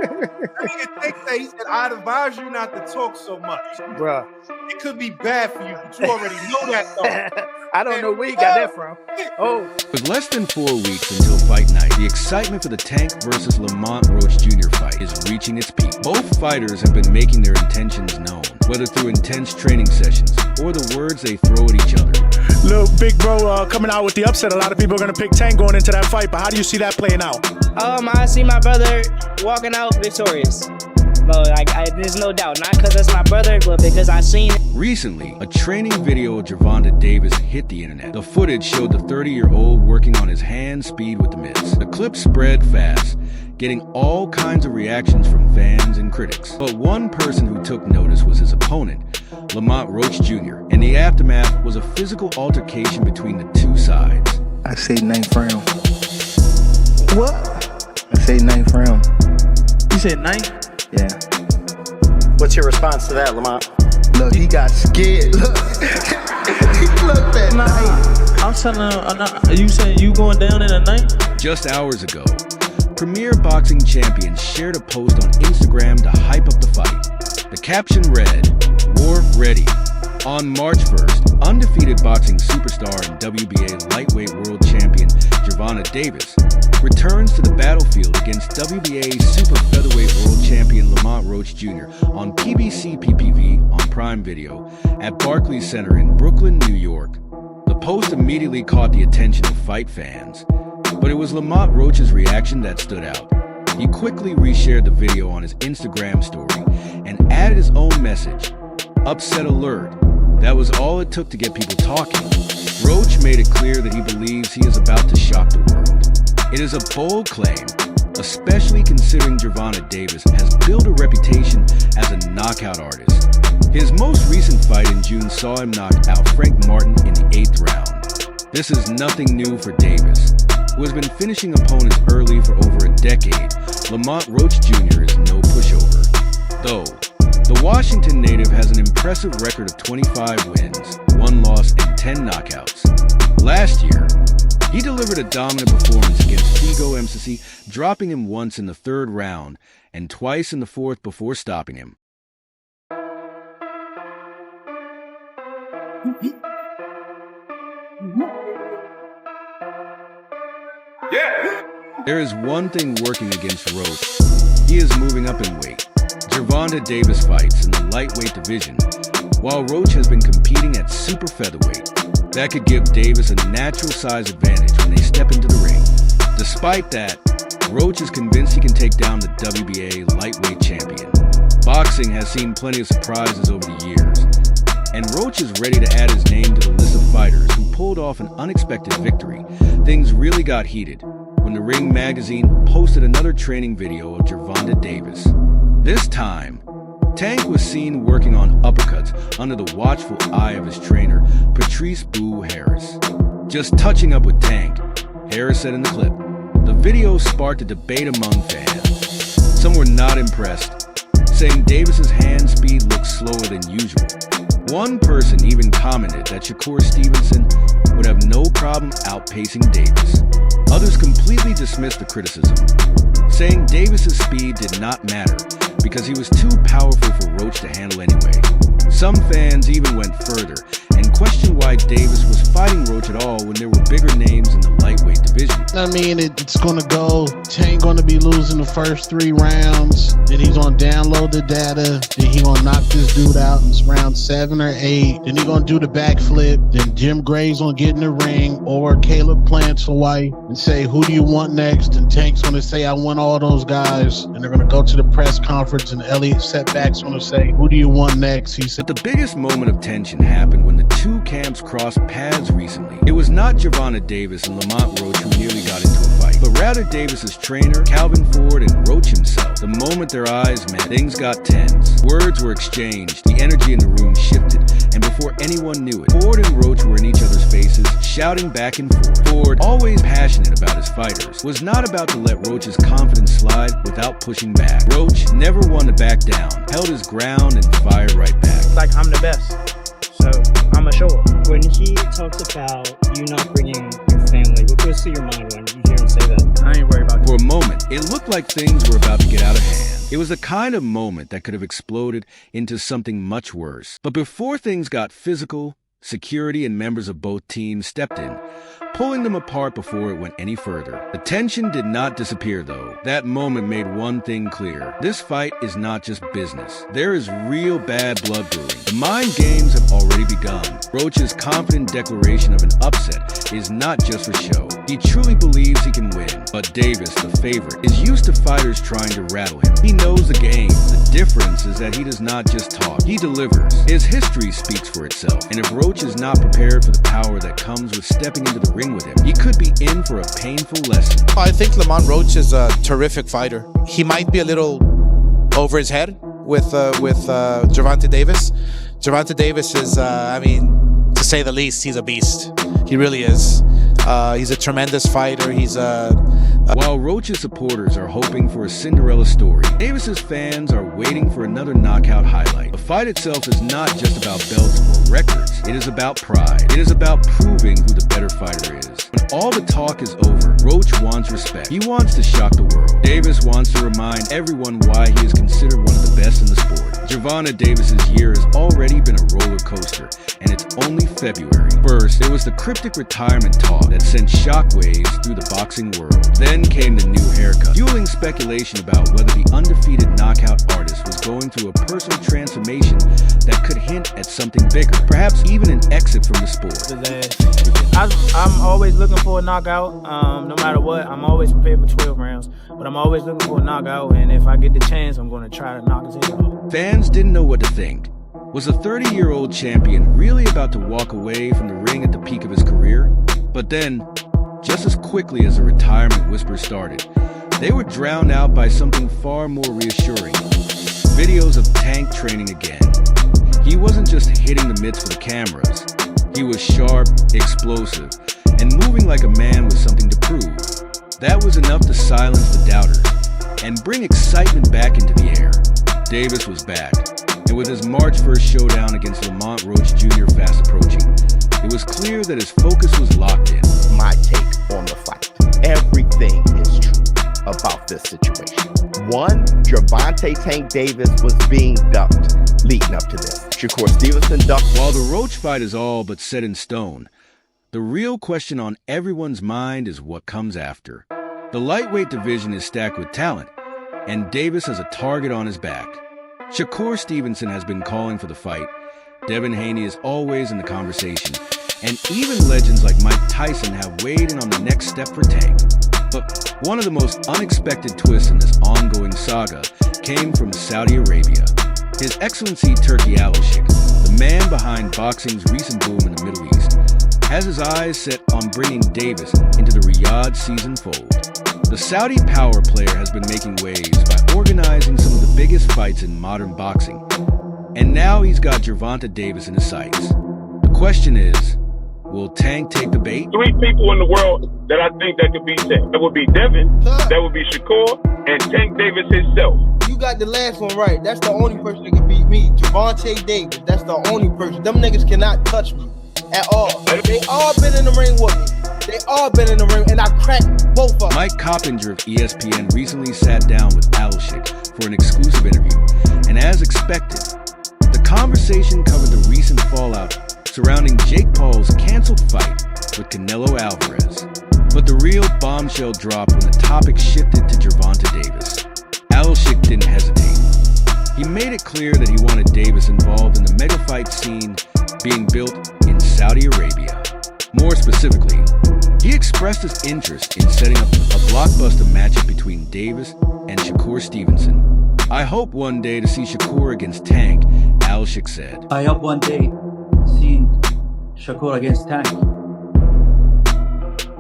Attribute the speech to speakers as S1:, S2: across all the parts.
S1: Tank said, he said, I'd advise you not to talk so much.
S2: Bruh.
S1: It could be bad for you, but you already know that, though.
S2: I don't know where you got that from. Oh.
S3: With less than 4 weeks until fight night, the excitement for the Tank versus Lamont Roach Jr. fight is reaching its peak. Both fighters have been making their intentions known, whether through intense training sessions or the words they throw at each other.
S4: Little big bro coming out with the upset. A lot of people are going to pick Tank going into that fight, but how do you see that playing out?
S5: I see my brother walking out victorious. No, there's no doubt. Not because that's my brother, but because I seen it.
S3: Recently, a training video of Gervonta Davis hit the internet. The footage showed the 30-year-old working on his hand speed with the mitts. The clip spread fast, getting all kinds of reactions from fans and critics. But one person who took notice was his opponent, Lamont Roach Jr. And the aftermath was a physical altercation between the two sides.
S6: I say 9th round.
S2: What?
S6: I say 9th round.
S2: You said 9th?
S6: Yeah.
S7: What's your response to that, Lamont?
S6: Look, he got scared. Look. He looked at night.
S2: I'm telling you saying you going down in a night?
S3: Just hours ago, Premier Boxing Champions shared a post on Instagram to hype up the fight. The caption read, "War ready." On March 1st, undefeated boxing superstar and WBA lightweight world champion Gervonta Davis returns to the battlefield against WBA super featherweight world champion Lamont Roach Jr. on PBC PPV on Prime Video at Barclays Center in Brooklyn, New York. The post immediately caught the attention of fight fans, but it was Lamont Roach's reaction that stood out. He quickly reshared the video on his Instagram story and added his own message, "Upset alert." That was all it took to get people talking. Roach made it clear that he believes he is about to shock the world. It is a bold claim, especially considering Gervonta Davis has built a reputation as a knockout artist. His most recent fight in June saw him knock out Frank Martin in the 8th round. This is nothing new for Davis, who has been finishing opponents early for over a decade. Lamont Roach Jr. is no pushover, though. The Washington native has an impressive record of 25 wins, 1 loss, and 10 knockouts. Last year, he delivered a dominant performance against Figo MCC, dropping him once in the 3rd round and twice in the 4th before stopping him.
S1: Yeah.
S3: There is one thing working against Roach. He is moving up in weight. Gervonta Davis fights in the lightweight division, while Roach has been competing at super featherweight. That could give Davis a natural size advantage when they step into the ring. Despite that, Roach is convinced he can take down the WBA lightweight champion. Boxing has seen plenty of surprises over the years, and Roach is ready to add his name to the list of fighters who pulled off an unexpected victory. Things really got heated when the Ring magazine posted another training video of Gervonta Davis. This time, Tank was seen working on uppercuts under the watchful eye of his trainer, Patrice Boo Harris. Just touching up with Tank, Harris said in the clip. The video sparked a debate among fans. Some were not impressed, saying Davis's hand speed looked slower than usual. One person even commented that Shakur Stevenson would have no problem outpacing Davis. Others completely dismissed the criticism, saying Davis's speed did not matter because he was too powerful for Roach to handle anyway. Some fans even went further and questioned why Davis was fighting Roach at all when there were bigger names in the lightweight division.
S8: I mean, it's going to go, Tank going to be losing the first 3 rounds, then he's going to download the data, then he's going to knock this dude out in round 7 or 8, then he's going to do the backflip, then Jim Gray's going to get in the ring, or Caleb Plants for White, and say, who do you want next? And Tank's going to say, I want all those guys, and they're going to go to the press conference, and Elliot Setback's going to say, who do you want next? He said.
S3: But the biggest moment of tension happened when the two camps crossed paths recently. It was not Gervonta Davis and Lamont Roach who nearly got into a fight, but rather Davis's trainer, Calvin Ford, and Roach himself. The moment their eyes met, things got tense. Words were exchanged, the energy in the room shifted, and before anyone knew it, Ford and Roach were in each other's faces, shouting back and forth. Ford, always passionate about his fighters, was not about to let Roach's confidence slide without pushing back. Roach never wanted to back down, held his ground, and fired right back.
S5: Like, I'm the best, so I'ma show up.
S9: When he talks about you not bringing your family, what goes through your mind when you hear him say that?
S2: I ain't worried about that.
S3: For a moment, it looked like things were about to get out of hand. It was the kind of moment that could have exploded into something much worse. But before things got physical, security and members of both teams stepped in, pulling them apart before it went any further. The tension did not disappear, though. That moment made one thing clear. This fight is not just business. There is real bad blood brewing. The mind games have already begun. Roach's confident declaration of an upset is not just for show. He truly believes he can win. But Davis, the favorite, is used to fighters trying to rattle him. He knows the game. The difference is that he does not just talk. He delivers. His history speaks for itself. And if Roach is not prepared for the power that comes with stepping into the ring with him, he could be in for a painful lesson.
S1: I think Lamont Roach is a terrific fighter. He might be a little over his head with Gervonta Davis. Gervonta Davis is, to say the least, he's a beast. He really is. He's a tremendous fighter.
S3: While Roach's supporters are hoping for a Cinderella story, Davis's fans are waiting for another knockout highlight. The fight itself is not just about belts or records. It is about pride. It is about proving who the better fighter is. When all the talk is over, Roach wants respect. He wants to shock the world. Davis wants to remind everyone why he is considered one of the best in the sport. Gervonta Davis's year has already been a roller coaster, and it's only February. First, there was the cryptic retirement talk that sent shockwaves through the boxing world. Then came the new haircut, fueling speculation about whether the undefeated knockout artist was going through a personal transformation that could hint at something bigger, perhaps even an exit from the sport.
S2: I'm always looking for a knockout. No matter what, I'm always prepared for 12 rounds. But I'm always looking for a knockout, and if I get the chance, I'm going to try to knock his head off.
S3: Fans didn't know what to think. Was the 30-year-old champion really about to walk away from the ring at the peak of his career? But then, just as quickly as the retirement whispers started, they were drowned out by something far more reassuring. Videos of Tank training again. He wasn't just hitting the mitts for the cameras. He was sharp, explosive, and moving like a man with something to prove. That was enough to silence the doubters and bring excitement back into the air. Davis was back, and with his March 1st showdown against Lamont Roach Jr. fast approaching, it was clear that his focus was locked in.
S6: My take on the fight. Everything is true about this situation. One, Gervonta Tank Davis was being ducked leading up to this. Shakur Stevenson ducked.
S3: While the Roach fight is all but set in stone, the real question on everyone's mind is what comes after. The lightweight division is stacked with talent, and Davis has a target on his back. Shakur Stevenson has been calling for the fight. Devin Haney is always in the conversation, and even legends like Mike Tyson have weighed in on the next step for Tank. But one of the most unexpected twists in this ongoing saga came from Saudi Arabia. His Excellency Turki Alashik, the man behind boxing's recent boom in the Middle East, has his eyes set on bringing Davis into the Riyadh season fold. The Saudi power player has been making waves by organizing some of the biggest fights in modern boxing. And now he's got Gervonta Davis in his sights. The question is, will Tank take the bait?
S10: 3 people in the world that I think that could beat Tank. That would be Devin, that would be Shakur, and Tank Davis himself.
S11: You got the last one right. That's the only person that can beat me. Gervonta Davis. That's the only person. Them niggas cannot touch me at all. They all been in the ring with me. They all been in the ring, and I cracked both of them.
S3: Mike Coppinger of ESPN recently sat down with Alashik for an exclusive interview, and as expected, the conversation covered the recent fallout surrounding Jake Paul's canceled fight with Canelo Alvarez. But the real bombshell dropped when the topic shifted to Gervonta Davis. Alashik didn't hesitate. He made it clear that he wanted Davis involved in the mega fight scene being built in Saudi Arabia. More specifically, he expressed his interest in setting up a blockbuster matchup between Davis and Shakur Stevenson. I hope one day to see Shakur against Tank, Alashik said.
S12: I hope one day seeing Shakur against Tank.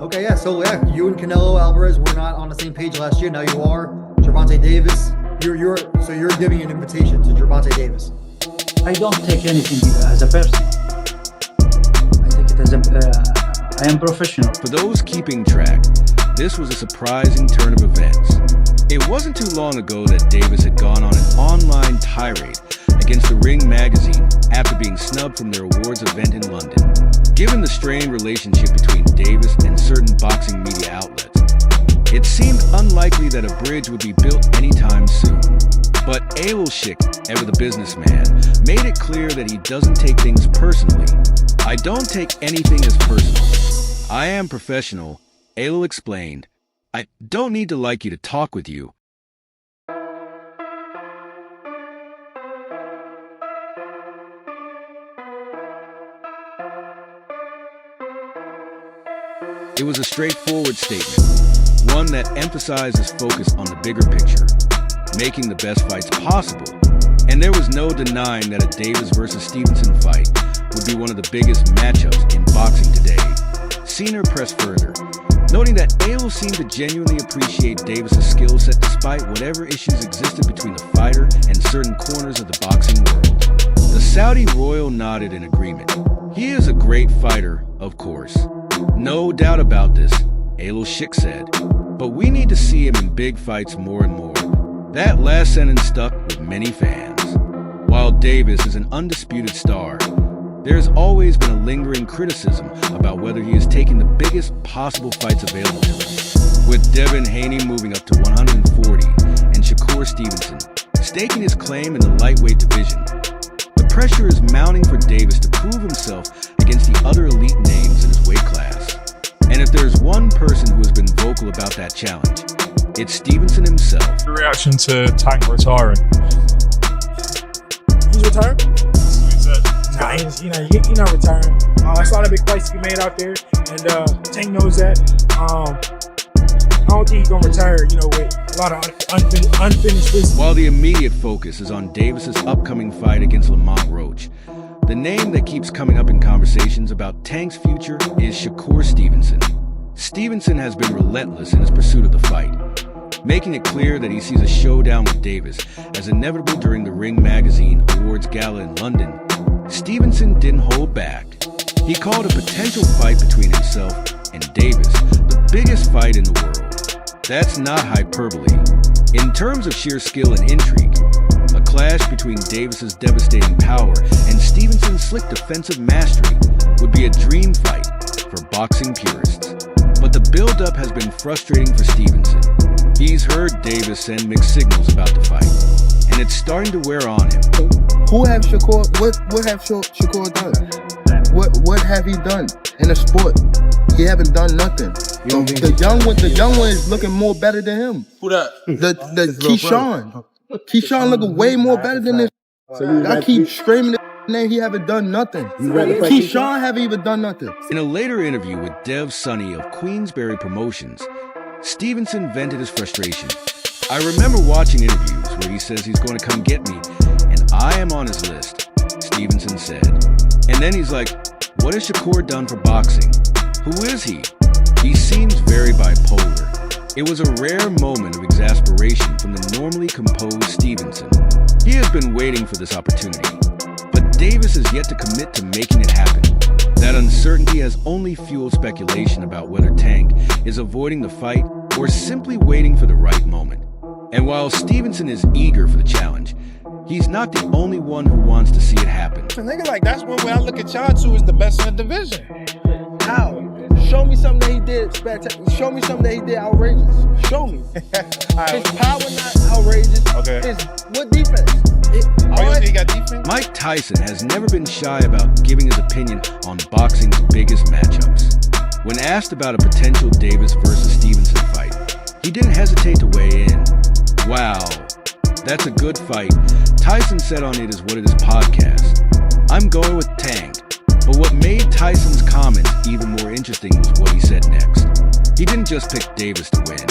S13: Okay, so you and Canelo Alvarez were not on the same page last year. Now you are. Gervonta Davis, you're giving an invitation to Gervonta Davis.
S12: I don't take anything as a person. I take it as I am professional.
S3: For those keeping track, this was a surprising turn of events. It wasn't too long ago that Davis had gone on an online tirade against the Ring magazine after being snubbed from their awards event in London. Given the strained relationship between Davis and certain boxing media outlets, it seemed unlikely that a bridge would be built anytime soon. Schick, ever the businessman, made it clear that he doesn't take things personally. I don't take anything as personal. I am professional, Ayla explained. I don't need to like you to talk with you. It was a straightforward statement, one that emphasizes focus on the bigger picture, making the best fights possible. And there was no denying that a Davis versus Stevenson fight would be one of the biggest matchups in boxing today. Cena pressed further, noting that Ayla seemed to genuinely appreciate Davis' skill set despite whatever issues existed between the fighter and certain corners of the boxing world. The Saudi royal nodded in agreement. He is a great fighter, of course. No doubt about this, Ayla Schick said. But we need to see him in big fights more and more. That last sentence stuck with many fans. While Davis is an undisputed star, there's always been a lingering criticism about whether he is taking the biggest possible fights available to him. With Devin Haney moving up to 140 and Shakur Stevenson staking his claim in the lightweight division, the pressure is mounting for Davis to prove himself against the other elite names in his weight class. And if there's one person who has been vocal about that challenge, it's Stevenson himself.
S14: The reaction to Tank retiring.
S4: He's retired?
S14: Nah,
S4: he's not retiring. I saw that big fights he made out there, and Tank knows that. I don't think he's gonna retire, with a lot of unfinished business.
S3: While the immediate focus is on Davis's upcoming fight against Lamont Roach, the name that keeps coming up in conversations about Tank's future is Shakur Stevenson. Stevenson has been relentless in his pursuit of the fight, making it clear that he sees a showdown with Davis as inevitable during the Ring Magazine Awards Gala in London. Stevenson didn't hold back. He called a potential fight between himself and Davis the biggest fight in the world. That's not hyperbole. In terms of sheer skill and intrigue, a clash between Davis's devastating power and Stevenson's slick defensive mastery would be a dream fight for boxing purists. But the build-up has been frustrating for Stevenson. He's heard Davis send mixed signals about the fight, and it's starting to wear on him.
S11: What have Shakur done? What have he done in the sport? He haven't done nothing. The young one is looking more better than him.
S4: Who that?
S11: The Keyshawn. Keyshawn looking way more better than this. I keep screaming his name. He haven't done nothing. Keyshawn haven't even done nothing.
S3: In a later interview with Dev Sunny of Queensberry Promotions, Stevenson vented his frustration. I remember watching interviews where he says he's going to come get me, and I am on his list, Stevenson said. And then he's like, what has Shakur done for boxing? Who is he? He seems very bipolar. It was a rare moment of exasperation from the normally composed Stevenson. He has been waiting for this opportunity, but Davis is yet to commit to making it happen. That uncertainty has only fueled speculation about whether Tank is avoiding the fight or simply waiting for the right moment. And while Stevenson is eager for the challenge, he's not the only one who wants to see it happen.
S11: Nigga, like, that's one way I look at y'all two as the best in the division. How? Show me something that he did spectacular. Show me something that he did outrageous. Show me. His power not outrageous.
S14: Okay.
S11: What defense?
S14: He got defense?
S3: Mike Tyson has never been shy about giving his opinion on boxing's biggest matchups. When asked about a potential Davis versus Stevenson fight, he didn't hesitate to weigh in. Wow, that's a good fight. Tyson said on It Is What It Is podcast, I'm going with Tank. But what made Tyson's comments even more interesting was what he said next. He didn't just pick Davis to win.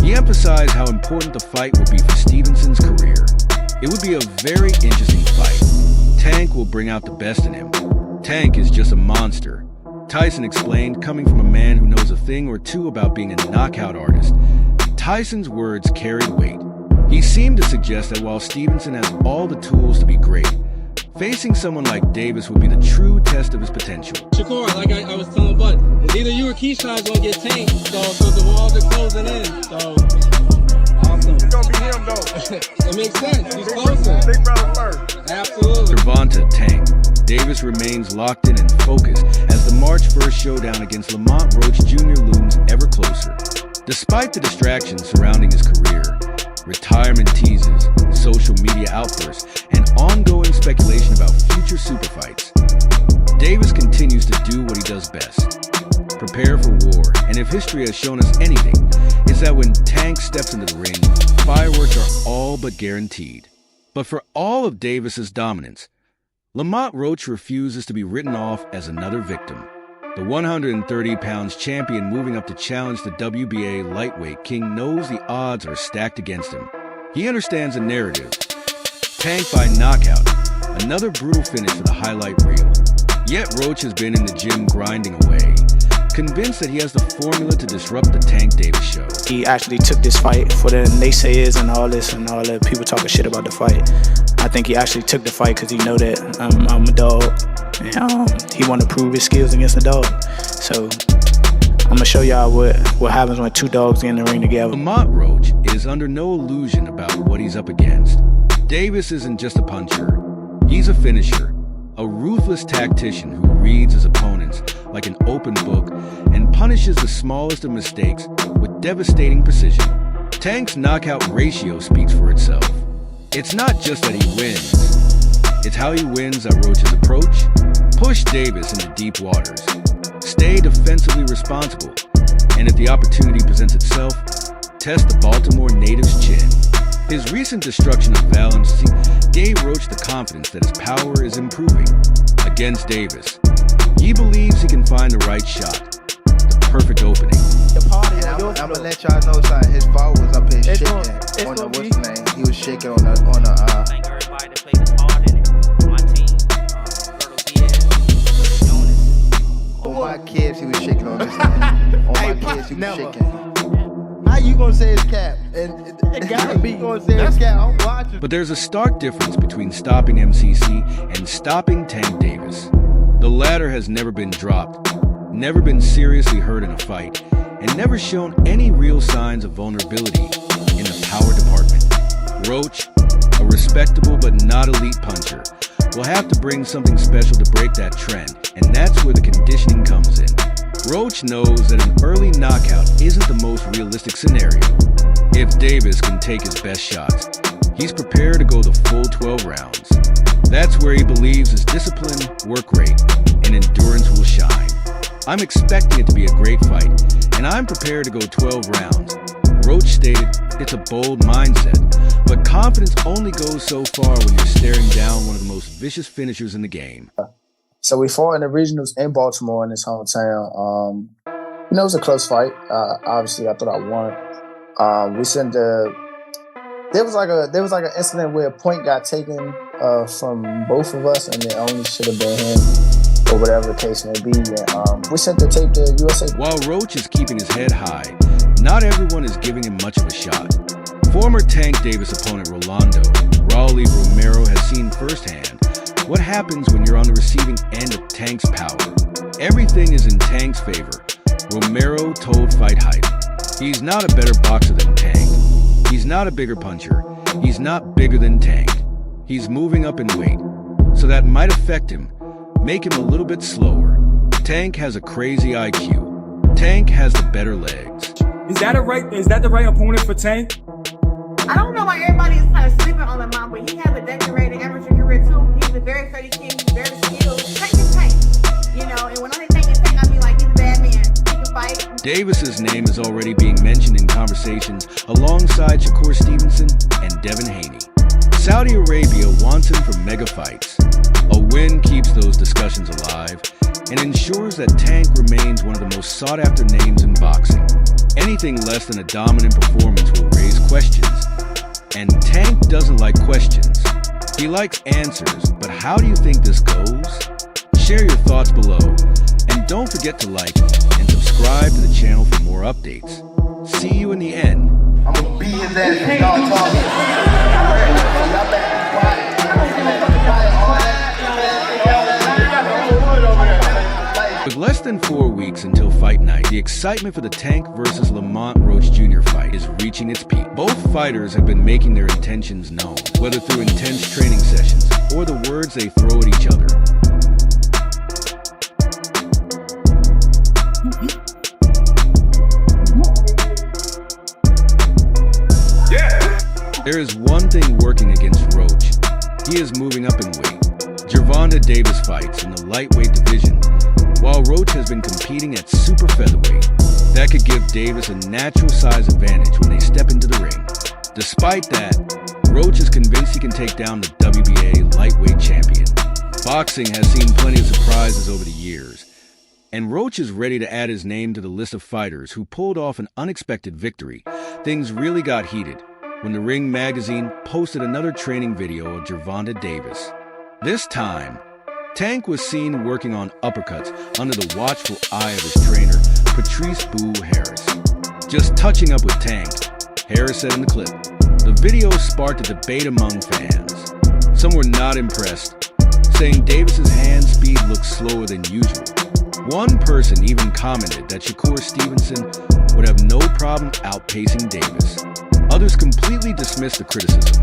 S3: He emphasized how important the fight would be for Stevenson's career. It would be a very interesting fight. Tank will bring out the best in him. Tank is just a monster. Tyson explained, coming from a man who knows a thing or two about being a knockout artist. Tyson's words carried weight. He seemed to suggest that while Stevenson has all the tools to be great, facing someone like Davis would be the true test of his potential.
S15: Shakur, like I was telling Bud, it's either you or Keyshawn's gonna get tanked, so the walls are closing in, so awesome.
S11: It's gonna be him though.
S15: It makes sense, he's closer.
S11: Big brother first.
S15: Absolutely.
S3: Gervonta Tank. Davis remains locked in and focused as the March 1st showdown against Lamont Roach Jr. looms ever closer. Despite the distractions surrounding his career, retirement teases, social media outbursts and ongoing speculation about future super fights. Davis continues to do what he does best: prepare for war, and if history has shown us anything, it's that when Tank steps into the ring, fireworks are all but guaranteed. But for all of Davis's dominance, Lamont Roach refuses to be written off as another victim. The 130 pounds champion moving up to challenge the WBA lightweight king knows the odds are stacked against him. He understands the narrative. Tank by knockout, another brutal finish for the highlight reel. Yet Roach has been in the gym grinding away, convinced that he has the formula to disrupt the Tank Davis show.
S2: He actually took this fight for the naysayers and all the people talking shit about the fight. I think he actually took the fight because he know that I'm a dog. And, he want to prove his skills against a dog. So I'm gonna show y'all what happens when two dogs get in the ring together.
S3: Lamont Roach is under no illusion about what he's up against. Davis isn't just a puncher. He's a finisher, a ruthless tactician who reads his opponents like an open book and punishes the smallest of mistakes with devastating precision. Tank's knockout ratio speaks for itself. It's not just that he wins, it's how he wins at Roach's approach. Push Davis into deep waters, stay defensively responsible, and if the opportunity presents itself, test the Baltimore native's chin. His recent destruction of Valency gave Roach the confidence that his power is improving. Against Davis, he believes he can find the right shot, the perfect opening.
S16: I'm gonna let y'all know something. His father was up here shaking on the what's the name? He was shaking on the
S5: Thank everybody that played his part in it. My team,
S16: on my kids, he was shaking on this thing. On my kids, he was shaking. How you gonna say his cap? And it gotta be gonna say his cap. I'm watching.
S3: But there's a stark difference between stopping MCC and stopping Tank Davis. The latter has never been dropped, never been seriously hurt in a fight, and never shown any real signs of vulnerability in the power department. Roach, a respectable but not elite puncher, will have to bring something special to break that trend, and that's where the conditioning comes in. Roach knows that an early knockout isn't the most realistic scenario. If Davis can take his best shots, he's prepared to go the full 12 rounds. That's where he believes his discipline, work rate, and endurance will shine. I'm expecting it to be a great fight, and I'm prepared to go 12 rounds. Roach stated, it's a bold mindset, but confidence only goes so far when you're staring down one of the most vicious finishers in the game.
S17: So we fought in the regionals in Baltimore in his hometown. It was a close fight. Obviously, I thought I won. There was like an incident where a point got taken from both of us, and it only should have been him, or whatever the case may be. And we sent the tape to USA.
S3: While Roach is keeping his head high, not everyone is giving him much of a shot. Former Tank Davis opponent Rolando Raleigh Romero has seen firsthand what happens when you're on the receiving end of Tank's power. Everything is in Tank's favor. Romero told Fight Hype, he's not a better boxer than Tank. He's not a bigger puncher. He's not bigger than Tank. He's moving up in weight, so that might affect him, make him a little bit slower. Tank has a crazy IQ. Tank has the better legs.
S4: Is that the right opponent for Tank?
S18: I don't know why everybody is kind of sleeping on Lamont, but he has a decorated amateur career too. He's a very sturdy kid. He's very skilled. Tank is Tank, you know. And when I say Tank is Tank, I mean like he's a bad man. He can fight.
S3: Davis's name is already being mentioned in conversations alongside Shakur Stevenson and Devin Haney. Saudi Arabia wants him for mega fights. A win keeps those discussions alive and ensures that Tank remains one of the most sought-after names in boxing. Anything less than a dominant performance will raise questions. And Tank doesn't like questions. He likes answers, but how do you think this goes? Share your thoughts below, and don't forget to like and subscribe to the channel for more updates. See you in the end.
S16: I'm gonna beat his ass when y'all talking. Y'all better be quiet.
S3: With less than 4 weeks until fight night, the excitement for the Tank versus Lamont Roach Jr. fight is reaching its peak. Both fighters have been making their intentions known, whether through intense training sessions or the words they throw at each other. There is one thing working against Roach. He is moving up in weight. Gervonta Davis fights in the lightweight division, while Roach has been competing at super featherweight. That could give Davis a natural size advantage when they step into the ring. Despite that, Roach is convinced he can take down the WBA lightweight champion. Boxing has seen plenty of surprises over the years, and Roach is ready to add his name to the list of fighters who pulled off an unexpected victory. Things really got heated when the Ring magazine posted another training video of Gervonta Davis. This time, Tank was seen working on uppercuts under the watchful eye of his trainer, Patrice Boo Harris. "Just touching up with Tank," Harris said in the clip. The video sparked a debate among fans. Some were not impressed, saying Davis's hand speed looks slower than usual. One person even commented that Shakur Stevenson would have no problem outpacing Davis. Others completely dismissed the criticism,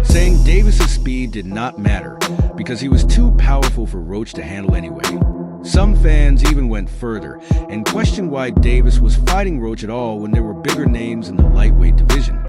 S3: saying Davis's speed did not matter because he was too powerful for Roach to handle anyway. Some fans even went further and questioned why Davis was fighting Roach at all when there were bigger names in the lightweight division.